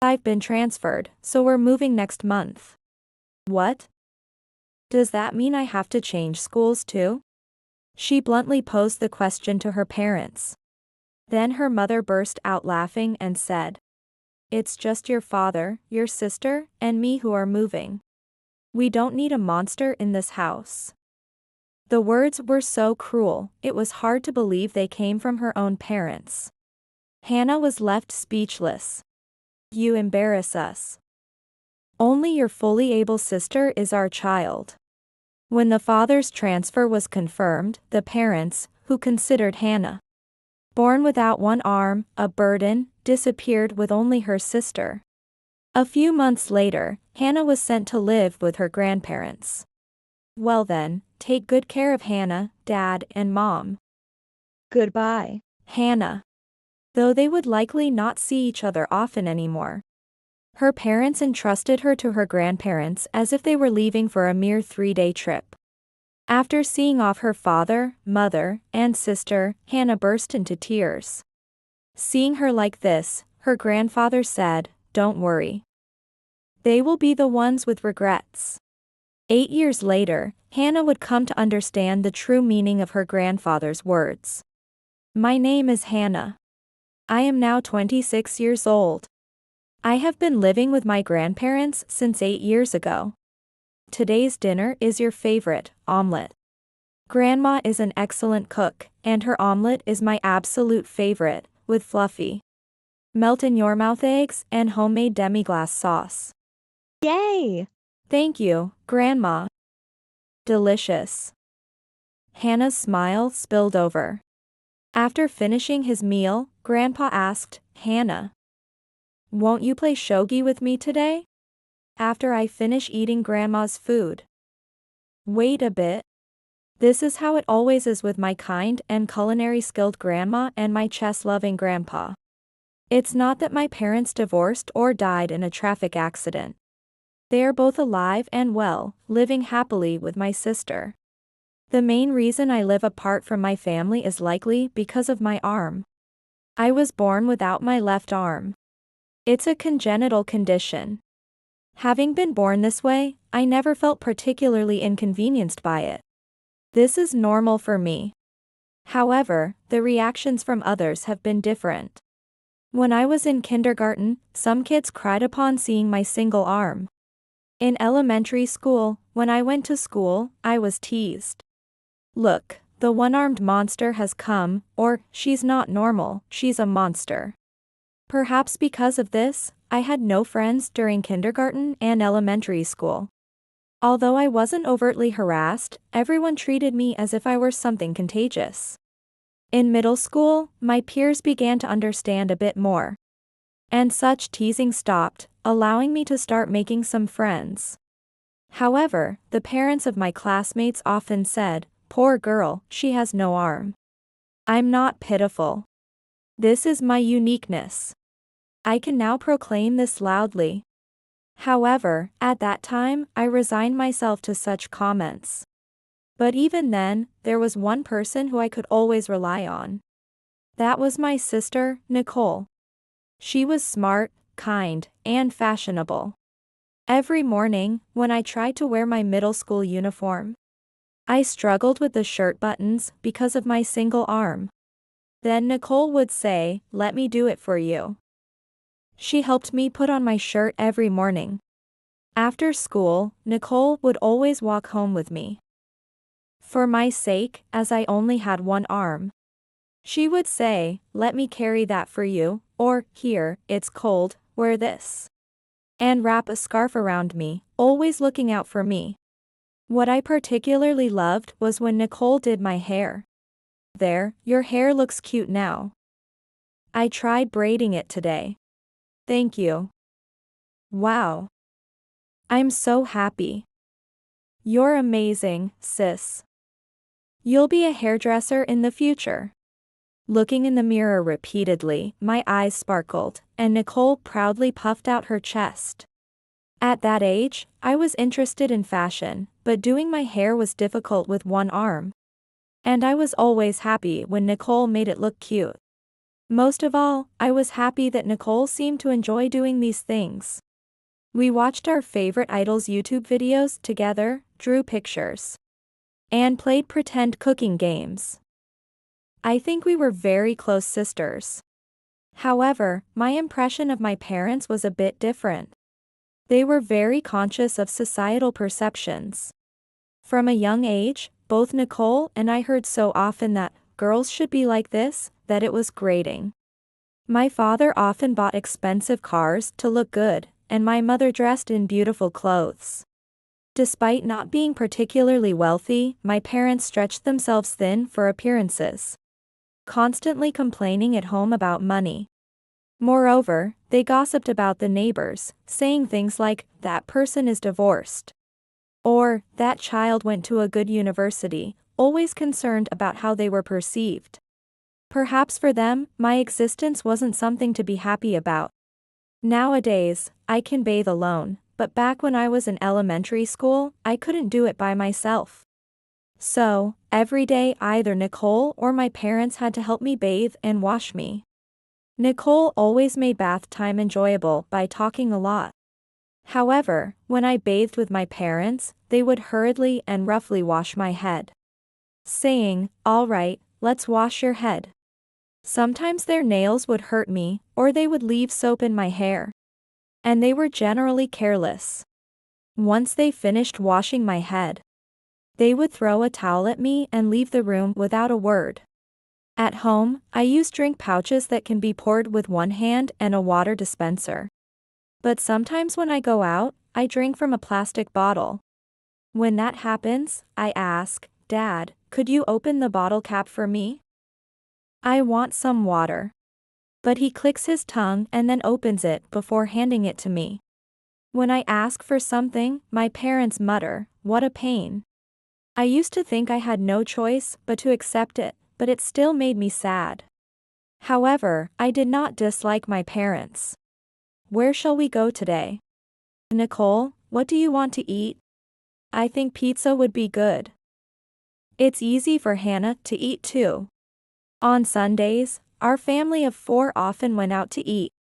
I've been transferred, so we're moving next month. What? Does that mean I have to change schools too? She bluntly posed the question to her parents. Then her mother burst out laughing and said, "It's just your father, your sister, and me who are moving. We don't need a monster in this house." The words were so cruel, it was hard to believe they came from her own parents. Hannah was left speechless. "You embarrass us. Only your fully able sister is our child." When the father's transfer was confirmed, the parents, who considered Hannah born without one arm, a burden, disappeared with only her sister. A few months later, Hannah was sent to live with her grandparents. "Well then, take good care of Hannah, Dad, and Mom. Goodbye, Hannah." Though they would likely not see each other often anymore. Her parents entrusted her to her grandparents as if they were leaving for a mere 3-day trip. After seeing off her father, mother, and sister, Hannah burst into tears. Seeing her like this, her grandfather said, "Don't worry. They will be the ones with regrets." 8 years later, Hannah would come to understand the true meaning of her grandfather's words. "My name is Hannah. I am now 26 years old. I have been living with my grandparents since 8 years ago. Today's dinner is your favorite, omelet. Grandma is an excellent cook, and her omelet is my absolute favorite, with fluffy, melt-in-your-mouth eggs and homemade demi-glace sauce." "Yay! Thank you, Grandma. Delicious." Hannah's smile spilled over. After finishing his meal, Grandpa asked, "Hannah, won't you play shogi with me today? After I finish eating Grandma's food?" Wait a bit. This is how it always is with my kind and culinary skilled grandma and my chess-loving grandpa. It's not that my parents divorced or died in a traffic accident. They are both alive and well, living happily with my sister. The main reason I live apart from my family is likely because of my arm. I was born without my left arm. It's a congenital condition. Having been born this way, I never felt particularly inconvenienced by it. This is normal for me. However, the reactions from others have been different. When I was in kindergarten, some kids cried upon seeing my single arm. In elementary school, when I went to school, I was teased. "Look, the one-armed monster has come," or "She's not normal, she's a monster." Perhaps because of this, I had no friends during kindergarten and elementary school. Although I wasn't overtly harassed, everyone treated me as if I were something contagious. In middle school, my peers began to understand a bit more. And such teasing stopped, allowing me to start making some friends. However, the parents of my classmates often said, "Poor girl, she has no arm." I'm not pitiful. This is my uniqueness. I can now proclaim this loudly. However, at that time, I resigned myself to such comments. But even then, there was one person who I could always rely on. That was my sister, Nicole. She was smart, kind, and fashionable. Every morning, when I tried to wear my middle school uniform, I struggled with the shirt buttons because of my single arm. Then Nicole would say, "Let me do it for you." She helped me put on my shirt every morning. After school, Nicole would always walk home with me. For my sake, as I only had one arm. She would say, "Let me carry that for you," or, "Here, it's cold, wear this." And wrap a scarf around me, always looking out for me. What I particularly loved was when Nicole did my hair. "There, your hair looks cute now. I tried braiding it today. Thank you. Wow. I'm so happy. You're amazing, sis. You'll be a hairdresser in the future." Looking in the mirror repeatedly, my eyes sparkled, and Nicole proudly puffed out her chest. At that age, I was interested in fashion, but doing my hair was difficult with one arm. And I was always happy when Nicole made it look cute. Most of all, I was happy that Nicole seemed to enjoy doing these things. We watched our favorite idols' YouTube videos together, drew pictures, and played pretend cooking games. I think we were very close sisters. However, my impression of my parents was a bit different. They were very conscious of societal perceptions. From a young age, both Nicole and I heard so often that girls should be like this, that it was grating. My father often bought expensive cars to look good, and my mother dressed in beautiful clothes. Despite not being particularly wealthy, my parents stretched themselves thin for appearances, constantly complaining at home about money. Moreover, they gossiped about the neighbors, saying things like, "That person is divorced," or "That child went to a good university," always concerned about how they were perceived. Perhaps for them, my existence wasn't something to be happy about. Nowadays, I can bathe alone, but back when I was in elementary school, I couldn't do it by myself. So, every day either Nicole or my parents had to help me bathe and wash me. Nicole always made bath time enjoyable by talking a lot. However, when I bathed with my parents, they would hurriedly and roughly wash my head, saying, "All right, let's wash your head." Sometimes their nails would hurt me, or they would leave soap in my hair. And they were generally careless. Once they finished washing my head, they would throw a towel at me and leave the room without a word. At home, I use drink pouches that can be poured with one hand and a water dispenser. But sometimes when I go out, I drink from a plastic bottle. When that happens, I ask, "Dad, could you open the bottle cap for me? I want some water." But he clicks his tongue and then opens it before handing it to me. When I ask for something, my parents mutter, "What a pain." I used to think I had no choice but to accept it, but it still made me sad. However, I did not dislike my parents. "Where shall we go today? Nicole, what do you want to eat?" "I think pizza would be good." It's easy for Hannah to eat too. On Sundays, our family of 4 often went out to eat.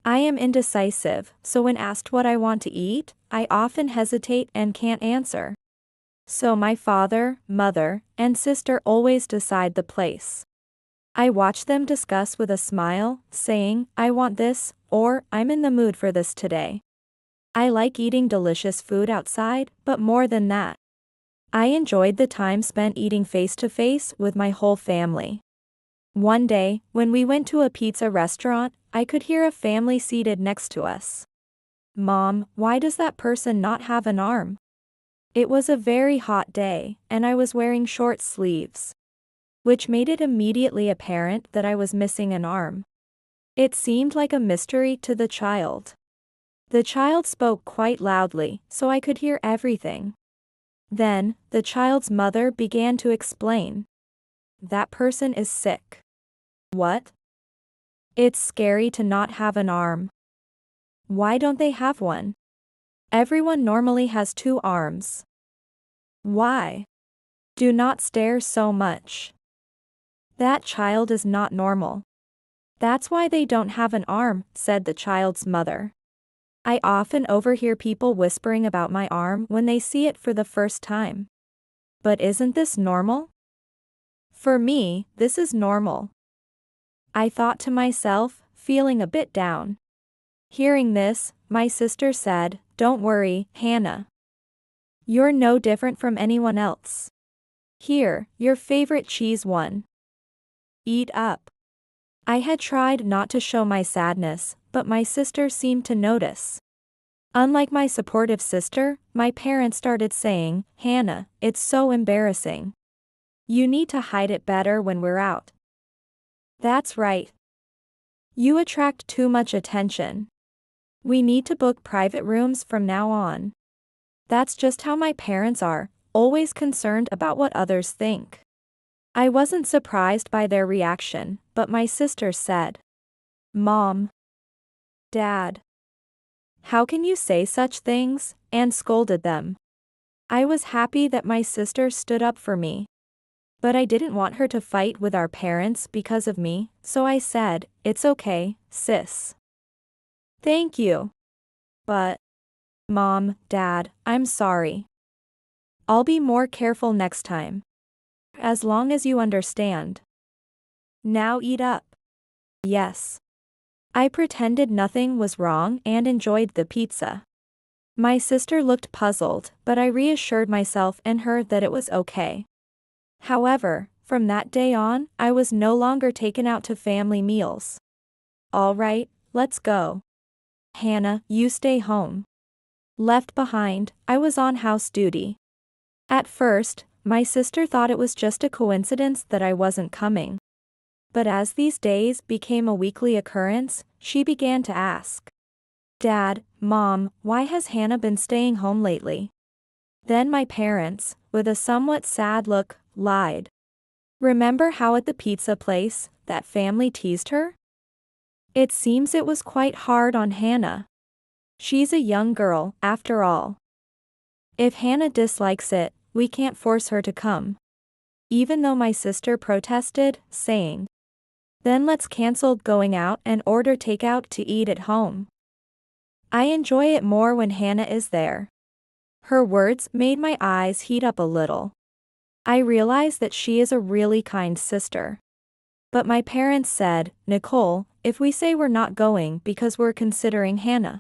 I am indecisive, so when asked what I want to eat, I often hesitate and can't answer. So my father, mother, and sister always decide the place. I watch them discuss with a smile, saying, "I want this," or "I'm in the mood for this today." I like eating delicious food outside, but more than that, I enjoyed the time spent eating face to face with my whole family. One day, when we went to a pizza restaurant, I could hear a family seated next to us. "Mom, why does that person not have an arm?" It was a very hot day, and I was wearing short sleeves, which made it immediately apparent that I was missing an arm. It seemed like a mystery to the child. The child spoke quite loudly, so I could hear everything. Then, the child's mother began to explain. "That person is sick." "What?" "It's scary to not have an arm." "Why don't they have one? Everyone normally has 2 arms." "Why?" "Do not stare so much. That child is not normal. That's why they don't have an arm," said the child's mother. I often overhear people whispering about my arm when they see it for the first time. But isn't this normal? For me, this is normal. I thought to myself, feeling a bit down. Hearing this, my sister said, "Don't worry, Hannah. You're no different from anyone else. Here, your favorite cheese one. Eat up." I had tried not to show my sadness, but my sister seemed to notice. Unlike my supportive sister, my parents started saying, "Hannah, it's so embarrassing. You need to hide it better when we're out." "That's right. You attract too much attention. We need to book private rooms from now on." That's just how my parents are, always concerned about what others think. I wasn't surprised by their reaction, but my sister said, "Mom, Dad, how can you say such things?" and scolded them. I was happy that my sister stood up for me. But I didn't want her to fight with our parents because of me, so I said, "It's okay, sis. Thank you. But, Mom, Dad, I'm sorry. I'll be more careful next time. As long as you understand. Now eat up." Yes. I pretended nothing was wrong and enjoyed the pizza. My sister looked puzzled, but I reassured myself and her that it was okay. However, from that day on, I was no longer taken out to family meals. "All right, let's go. Hannah, you stay home." Left behind, I was on house duty. At first, my sister thought it was just a coincidence that I wasn't coming. But as these days became a weekly occurrence, she began to ask, "Dad, Mom, why has Hannah been staying home lately?" Then my parents, with a somewhat sad look, lied. "Remember how at the pizza place, that family teased her? It seems it was quite hard on Hannah. She's a young girl, after all. If Hannah dislikes it, we can't force her to come." Even though my sister protested, saying, "Then let's cancel going out and order takeout to eat at home. I enjoy it more when Hannah is there." Her words made my eyes heat up a little. I realized that she is a really kind sister. But my parents said, "Nicole, if we say we're not going because we're considering Hannah,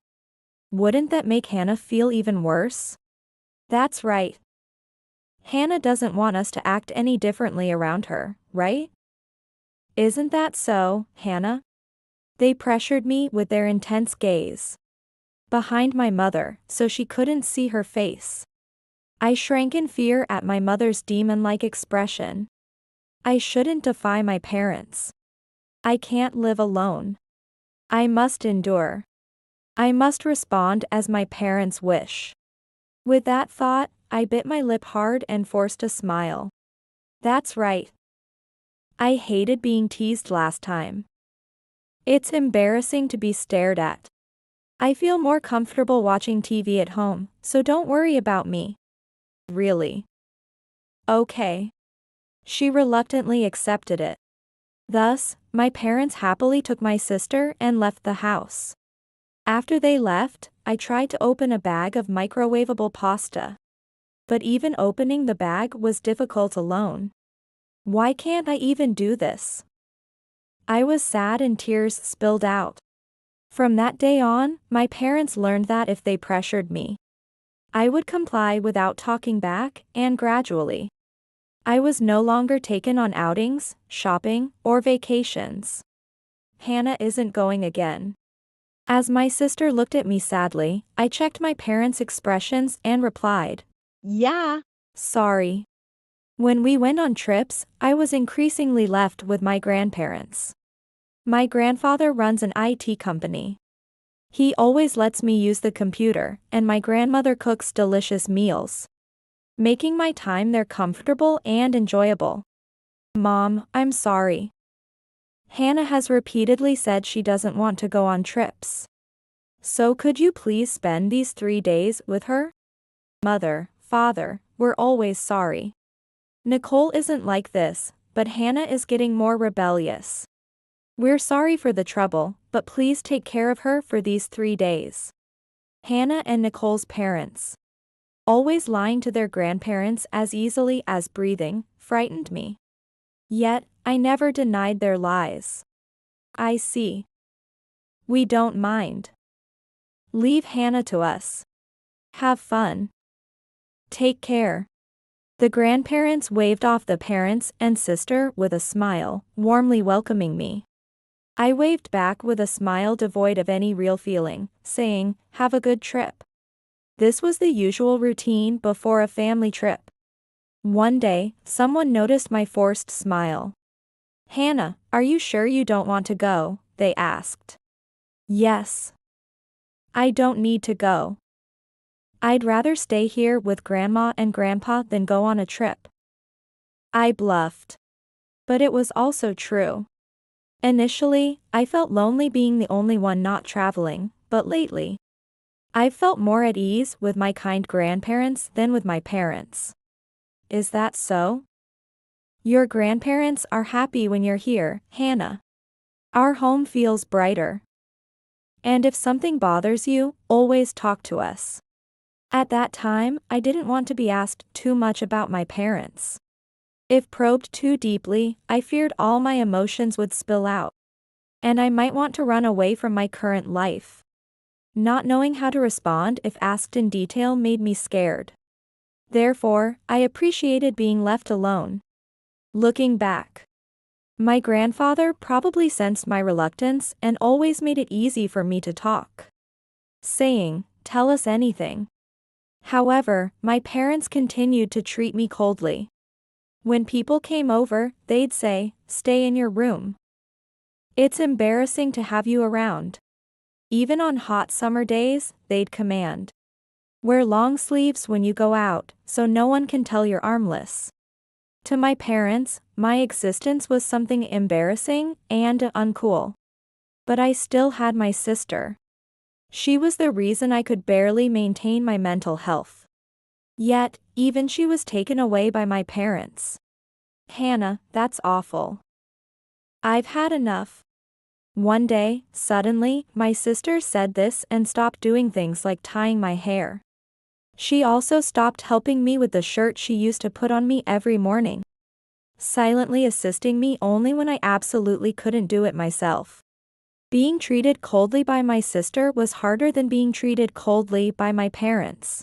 wouldn't that make Hannah feel even worse?" That's right. Hannah doesn't want us to act any differently around her, right? Isn't that so, Hannah? They pressured me with their intense gaze. Behind my mother, so she couldn't see her face. I shrank in fear at my mother's demon-like expression. I shouldn't defy my parents. I can't live alone. I must endure. I must respond as my parents wish. With that thought, I bit my lip hard and forced a smile. That's right. I hated being teased last time. It's embarrassing to be stared at. I feel more comfortable watching TV at home, so don't worry about me. Really? Okay. She reluctantly accepted it. Thus, my parents happily took my sister and left the house. After they left, I tried to open a bag of microwavable pasta. But even opening the bag was difficult alone. Why can't I even do this? I was sad and tears spilled out. From that day on, my parents learned that if they pressured me, I would comply without talking back, and gradually, I was no longer taken on outings, shopping, or vacations. Hannah isn't going again. As my sister looked at me sadly, I checked my parents' expressions and replied, "Yeah, sorry." When we went on trips, I was increasingly left with my grandparents. My grandfather runs an IT company. He always lets me use the computer, and my grandmother cooks delicious meals, making my time there comfortable and enjoyable. "Mom, I'm sorry. Hannah has repeatedly said she doesn't want to go on trips. So could you please spend these 3 days with her? Mother, Father, we're always sorry. Nicole isn't like this, but Hannah is getting more rebellious. We're sorry for the trouble, but please take care of her for these 3 days." Hannah and Nicole's parents, always lying to their grandparents as easily as breathing, frightened me. Yet, I never denied their lies. "I see. We don't mind. Leave Hannah to us. Have fun. Take care." The grandparents waved off the parents and sister with a smile, warmly welcoming me. I waved back with a smile devoid of any real feeling, saying, "Have a good trip." This was the usual routine before a family trip. One day, someone noticed my forced smile. "Hannah, are you sure you don't want to go?" they asked. "Yes. I don't need to go. I'd rather stay here with Grandma and Grandpa than go on a trip." I bluffed. But it was also true. Initially, I felt lonely being the only one not traveling, but lately, I've felt more at ease with my kind grandparents than with my parents. Is that so? Your grandparents are happy when you're here, Hannah. Our home feels brighter. And if something bothers you, always talk to us. At that time, I didn't want to be asked too much about my parents. If probed too deeply, I feared all my emotions would spill out. And I might want to run away from my current life. Not knowing how to respond if asked in detail made me scared. Therefore, I appreciated being left alone. Looking back, my grandfather probably sensed my reluctance and always made it easy for me to talk, saying, "Tell us anything." However, my parents continued to treat me coldly. When people came over, they'd say, "Stay in your room. It's embarrassing to have you around." Even on hot summer days, they'd command, "Wear long sleeves when you go out, so no one can tell you're armless." To my parents, my existence was something embarrassing and uncool. But I still had my sister. She was the reason I could barely maintain my mental health. Yet, even she was taken away by my parents. Hannah, that's awful. I've had enough. One day, suddenly, my sister said this and stopped doing things like tying my hair. She also stopped helping me with the shirt she used to put on me every morning, silently assisting me only when I absolutely couldn't do it myself. Being treated coldly by my sister was harder than being treated coldly by my parents.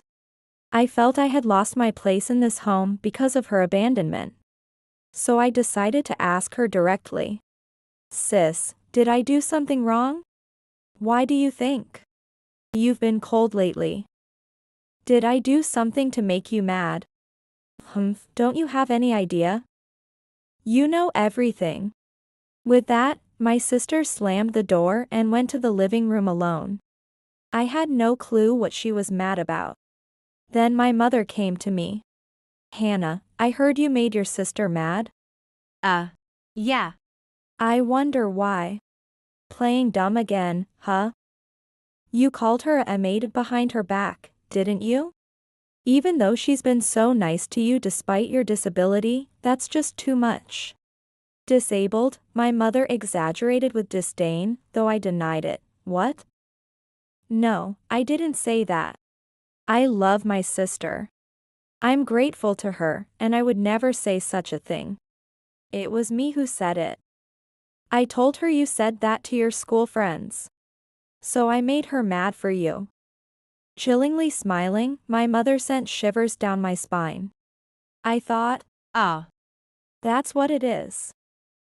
I felt I had lost my place in this home because of her abandonment. So I decided to ask her directly. "Sis, did I do something wrong? Why do you think you've been cold lately? Did I do something to make you mad?" Don't you have any idea? You know everything." With that, my sister slammed the door and went to the living room alone. I had no clue what she was mad about. Then my mother came to me. "Hannah, I heard you made your sister mad." Yeah. "I wonder why." "Playing dumb again, huh? You called her a maid behind her back, didn't you? Even though she's been so nice to you despite your disability, that's just too much." Disabled, my mother exaggerated with disdain, though I denied it. "What? No, I didn't say that. I love my sister. I'm grateful to her, and I would never say such a thing. It was me who said it. I told her you said that to your school friends. So I made her mad for you." Chillingly smiling, my mother sent shivers down my spine. I thought, that's what it is.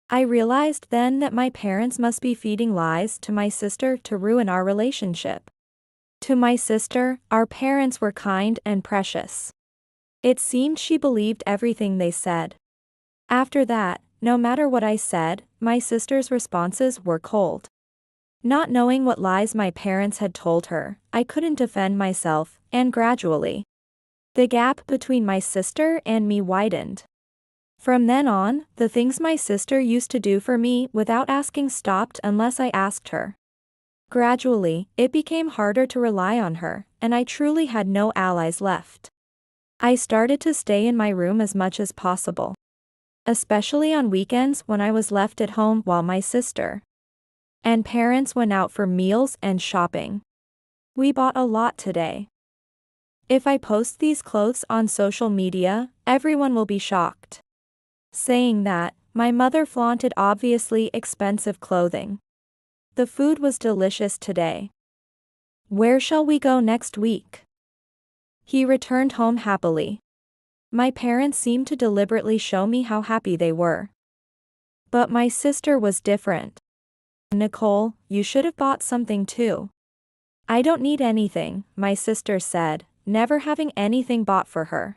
I realized then that my parents must be feeding lies to my sister to ruin our relationship. To my sister, our parents were kind and precious. It seemed she believed everything they said. After that, no matter what I said, my sister's responses were cold. Not knowing what lies my parents had told her, I couldn't defend myself, and gradually, the gap between my sister and me widened. From then on, the things my sister used to do for me without asking stopped unless I asked her. Gradually, it became harder to rely on her, and I truly had no allies left. I started to stay in my room as much as possible, especially on weekends when I was left at home while my sister and parents went out for meals and shopping. We bought a lot today. If I post these clothes on social media, everyone will be shocked. Saying that, my mother flaunted obviously expensive clothing. The food was delicious today. "Where shall we go next week?" He returned home happily. My parents seemed to deliberately show me how happy they were. But my sister was different. "Nicole, you should have bought something too." "I don't need anything," my sister said, never having anything bought for her.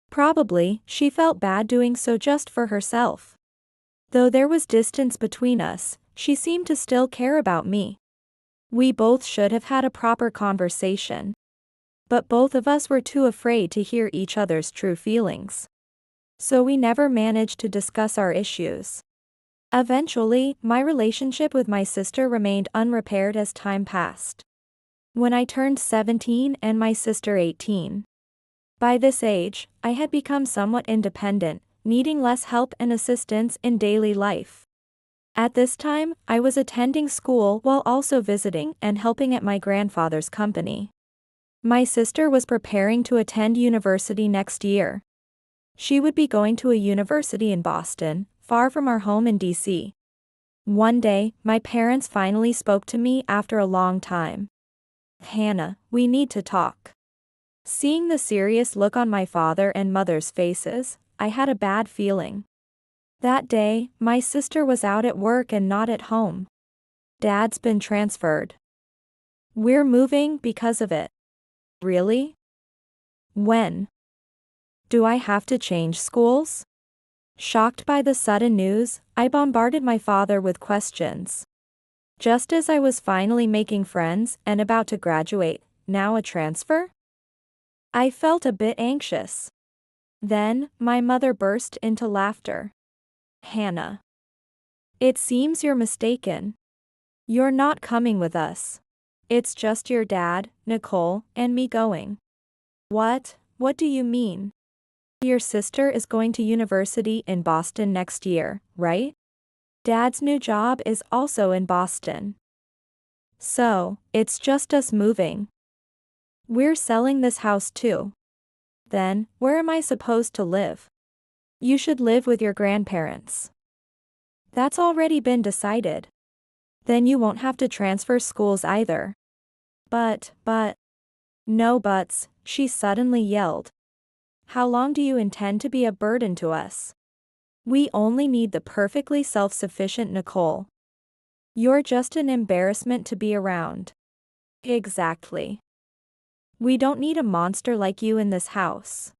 Probably, she felt bad doing so just for herself. Though there was distance between us, she seemed to still care about me. We both should have had a proper conversation. But both of us were too afraid to hear each other's true feelings. So we never managed to discuss our issues. Eventually, my relationship with my sister remained unrepaired as time passed. When I turned 17 and my sister 18. By this age, I had become somewhat independent, needing less help and assistance in daily life. At this time, I was attending school while also visiting and helping at my grandfather's company. My sister was preparing to attend university next year. She would be going to a university in Boston, far from our home in DC. One day, my parents finally spoke to me after a long time. "Hannah, we need to talk." Seeing the serious look on my father and mother's faces, I had a bad feeling. That day, my sister was out at work and not at home. "Dad's been transferred. We're moving because of it." "Really? When? Do I have to change schools?" Shocked by the sudden news, I bombarded my father with questions. Just as I was finally making friends and about to graduate, now a transfer? I felt a bit anxious. Then, my mother burst into laughter. "Hannah, it seems you're mistaken. You're not coming with us. It's just your dad, Nicole, and me going." "What? What do you mean? Your sister is going to university in Boston next year, right? Dad's new job is also in Boston. So, it's just us moving. We're selling this house too. Then, where am I supposed to live?" "You should live with your grandparents." "That's already been decided." "Then you won't have to transfer schools either." But. "No buts," she suddenly yelled. "How long do you intend to be a burden to us? We only need the perfectly self-sufficient Nicole. You're just an embarrassment to be around." "Exactly. We don't need a monster like you in this house."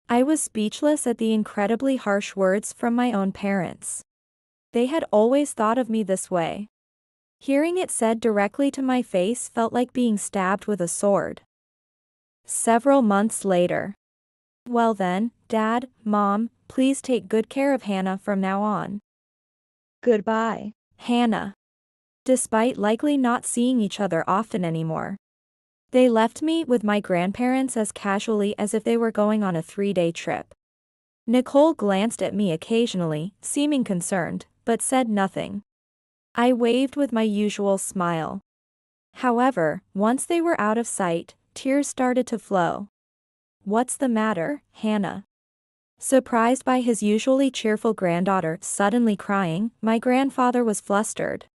I was speechless at the incredibly harsh words from my own parents. They had always thought of me this way. Hearing it said directly to my face felt like being stabbed with a sword. Several months later. "Well then, Dad, Mom, please take good care of Hannah from now on. Goodbye, Hannah." Despite likely not seeing each other often anymore, they left me with my grandparents as casually as if they were going on a 3-day trip. Nicole glanced at me occasionally, seeming concerned, but said nothing. I waved with my usual smile. However, once they were out of sight, tears started to flow. "What's the matter, Hannah?" Surprised by his usually cheerful granddaughter suddenly crying, my grandfather was flustered.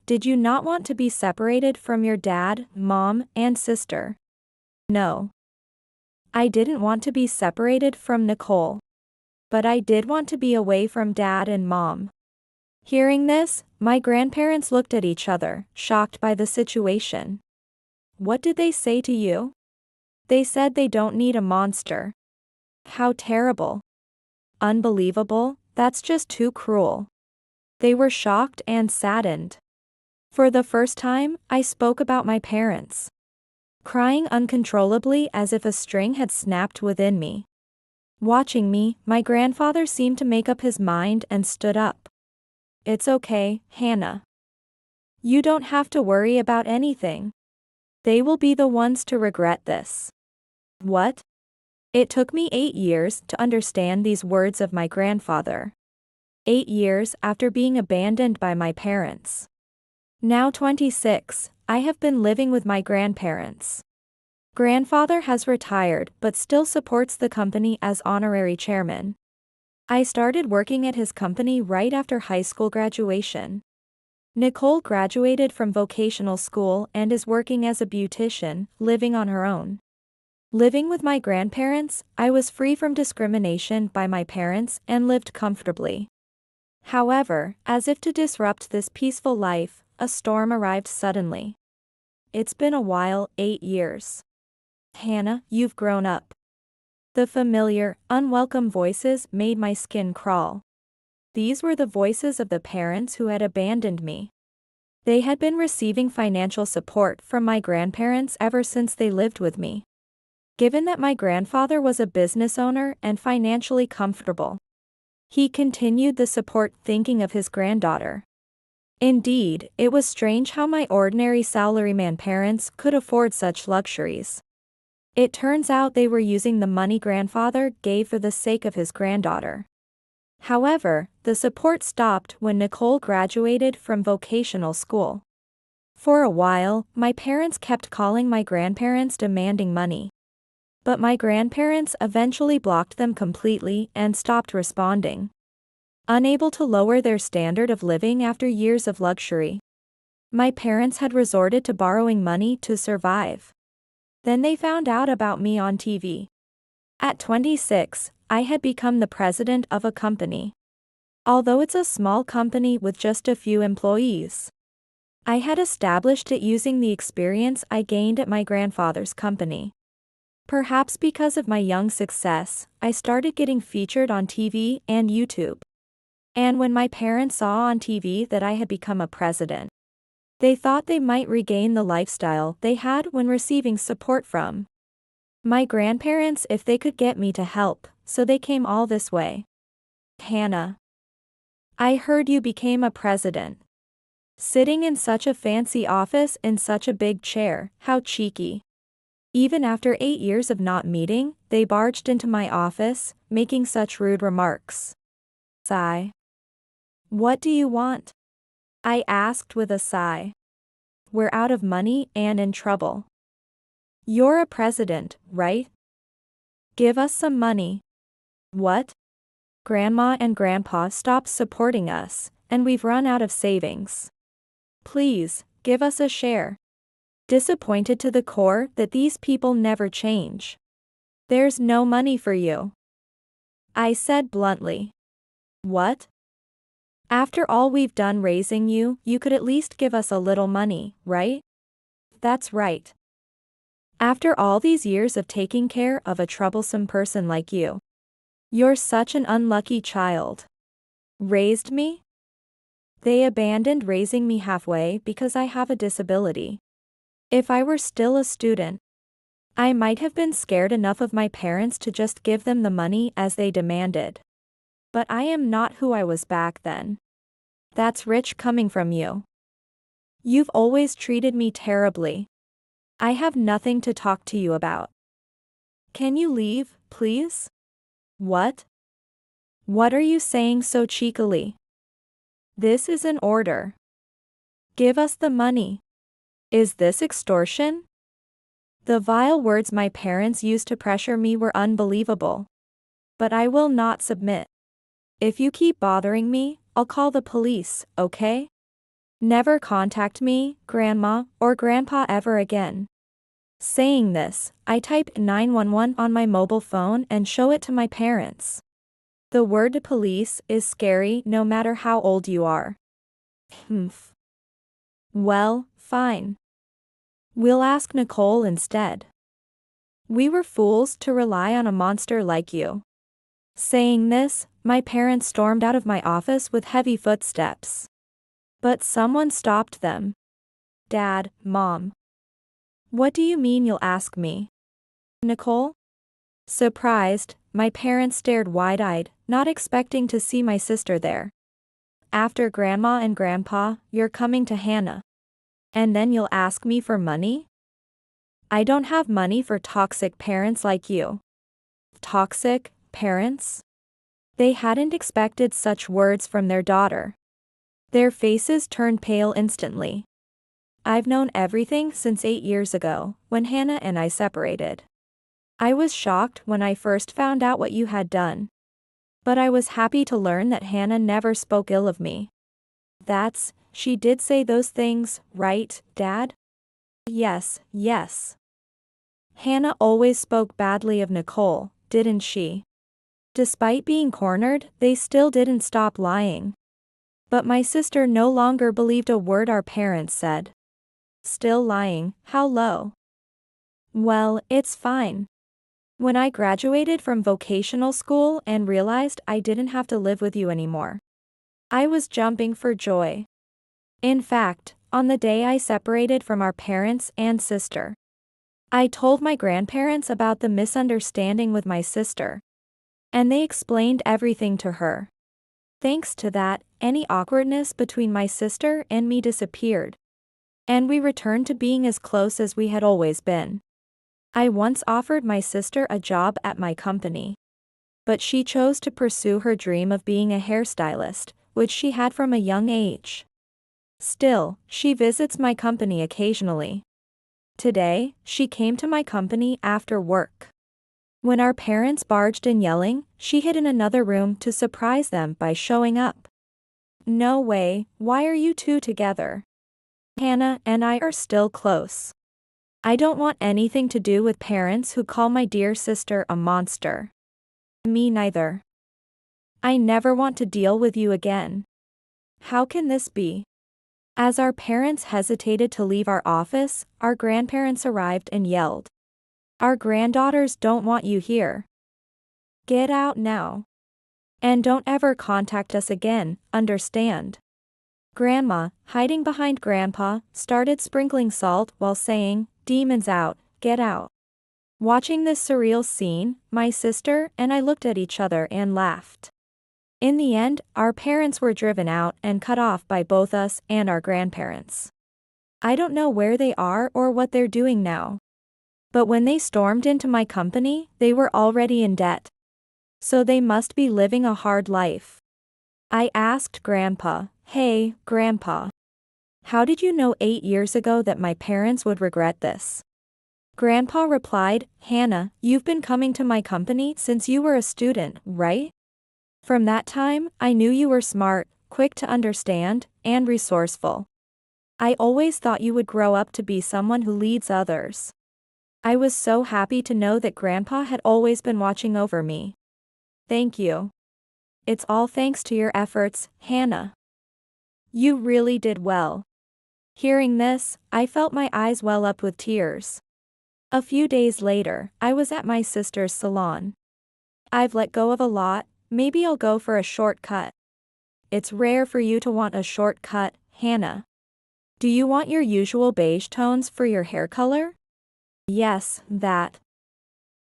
"Did you not want to be separated from your dad, mom, and sister?" "No. I didn't want to be separated from Nicole. But I did want to be away from dad and mom." Hearing this, my grandparents looked at each other, shocked by the situation. "What did they say to you?" "They said they don't need a monster." "How terrible. Unbelievable, that's just too cruel." They were shocked and saddened. For the first time, I spoke about my parents. Crying uncontrollably as if a string had snapped within me. Watching me, my grandfather seemed to make up his mind and stood up. "It's okay, Hannah. You don't have to worry about anything. They will be the ones to regret this." What? It took me 8 years to understand these words of my grandfather. 8 years after being abandoned by my parents. Now 26, I have been living with my grandparents. Grandfather has retired but still supports the company as honorary chairman. I started working at his company right after high school graduation. Nicole graduated from vocational school and is working as a beautician, living on her own. Living with my grandparents, I was free from discrimination by my parents and lived comfortably. However, as if to disrupt this peaceful life, a storm arrived suddenly. "It's been a while, 8 years. Hannah, you've grown up." The familiar, unwelcome voices made my skin crawl. These were the voices of the parents who had abandoned me. They had been receiving financial support from my grandparents ever since they lived with me. Given that my grandfather was a business owner and financially comfortable, he continued the support thinking of his granddaughter. Indeed, it was strange how my ordinary salaryman parents could afford such luxuries. It turns out they were using the money grandfather gave for the sake of his granddaughter. However, the support stopped when Nicole graduated from vocational school. For a while, my parents kept calling my grandparents demanding money. But my grandparents eventually blocked them completely and stopped responding. Unable to lower their standard of living after years of luxury, my parents had resorted to borrowing money to survive. Then they found out about me on TV. At 26, I had become the president of a company. Although it's a small company with just a few employees, I had established it using the experience I gained at my grandfather's company. Perhaps because of my young success, I started getting featured on TV and YouTube. And when my parents saw on TV that I had become a president, they thought they might regain the lifestyle they had when receiving support from my grandparents if they could get me to help, so they came all this way. Hannah, I heard you became a president. Sitting in such a fancy office in such a big chair, how cheeky. Even after 8 years of not meeting, they barged into my office, making such rude remarks. Sigh. What do you want? I asked with a sigh. We're out of money and in trouble. You're a president, right? Give us some money. What? Grandma and Grandpa stopped supporting us, and we've run out of savings. Please, give us a share. Disappointed to the core that these people never change. There's no money for you. I said bluntly. What? After all we've done raising you, you could at least give us a little money, right? That's right. After all these years of taking care of a troublesome person like you. You're such an unlucky child. Raised me? They abandoned raising me halfway because I have a disability. If I were still a student, I might have been scared enough of my parents to just give them the money as they demanded. But I am not who I was back then. That's rich coming from you. You've always treated me terribly. I have nothing to talk to you about. Can you leave, please? What? What are you saying so cheekily? This is an order. Give us the money. Is this extortion? The vile words my parents used to pressure me were unbelievable. But I will not submit. If you keep bothering me, I'll call the police, okay? Never contact me, Grandma, or Grandpa ever again. Saying this, I type 911 on my mobile phone and show it to my parents. The word police is scary no matter how old you are. Well, fine. We'll ask Nicole instead. We were fools to rely on a monster like you. Saying this, my parents stormed out of my office with heavy footsteps. But someone stopped them. Dad, Mom. What do you mean you'll ask me? Nicole? Surprised, my parents stared wide-eyed, not expecting to see my sister there. After Grandma and Grandpa, you're coming to Hannah. And then you'll ask me for money? I don't have money for toxic parents like you. Toxic parents? They hadn't expected such words from their daughter. Their faces turned pale instantly. I've known everything since 8 years ago, when Hannah and I separated. I was shocked when I first found out what you had done. But I was happy to learn that Hannah never spoke ill of me. She did say those things, right, Dad? Yes, yes. Hannah always spoke badly of Nicole, didn't she? Despite being cornered, they still didn't stop lying. But my sister no longer believed a word our parents said. Still lying, how low? Well, it's fine. When I graduated from vocational school and realized I didn't have to live with you anymore, I was jumping for joy. In fact, on the day I separated from our parents and sister, I told my grandparents about the misunderstanding with my sister. And they explained everything to her. Thanks to that, any awkwardness between my sister and me disappeared. And we returned to being as close as we had always been. I once offered my sister a job at my company. But she chose to pursue her dream of being a hairstylist, which she had from a young age. Still, she visits my company occasionally. Today, she came to my company after work. When our parents barged in yelling, she hid in another room to surprise them by showing up. No way, why are you two together? Hannah and I are still close. I don't want anything to do with parents who call my dear sister a monster. Me neither. I never want to deal with you again. How can this be? As our parents hesitated to leave our office, our grandparents arrived and yelled. Our granddaughters don't want you here. Get out now. And don't ever contact us again, understand? Grandma, hiding behind Grandpa, started sprinkling salt while saying, "Demons out, get out." Watching this surreal scene, my sister and I looked at each other and laughed. In the end, our parents were driven out and cut off by both us and our grandparents. I don't know where they are or what they're doing now. But when they stormed into my company, they were already in debt. So they must be living a hard life. I asked Grandpa, "Hey, Grandpa. How did you know 8 years ago that my parents would regret this?" Grandpa replied, "Hannah, you've been coming to my company since you were a student, right? From that time, I knew you were smart, quick to understand, and resourceful. I always thought you would grow up to be someone who leads others." I was so happy to know that Grandpa had always been watching over me. Thank you. It's all thanks to your efforts, Hannah. You really did well. Hearing this, I felt my eyes well up with tears. A few days later, I was at my sister's salon. I've let go of a lot, maybe I'll go for a shortcut. It's rare for you to want a shortcut, Hannah. Do you want your usual beige tones for your hair color? Yes, that.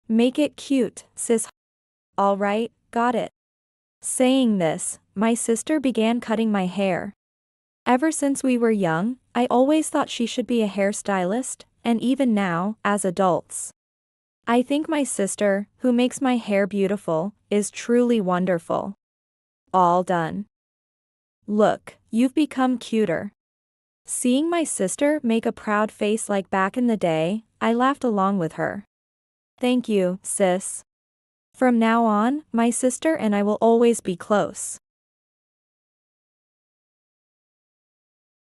Make it cute, sis. Alright, got it. Saying this, my sister began cutting my hair. Ever since we were young, I always thought she should be a hairstylist, and even now, as adults. I think my sister, who makes my hair beautiful, is truly wonderful. All done. Look, you've become cuter. Seeing my sister make a proud face like back in the day, I laughed along with her. Thank you, sis. From now on, my sister and I will always be close.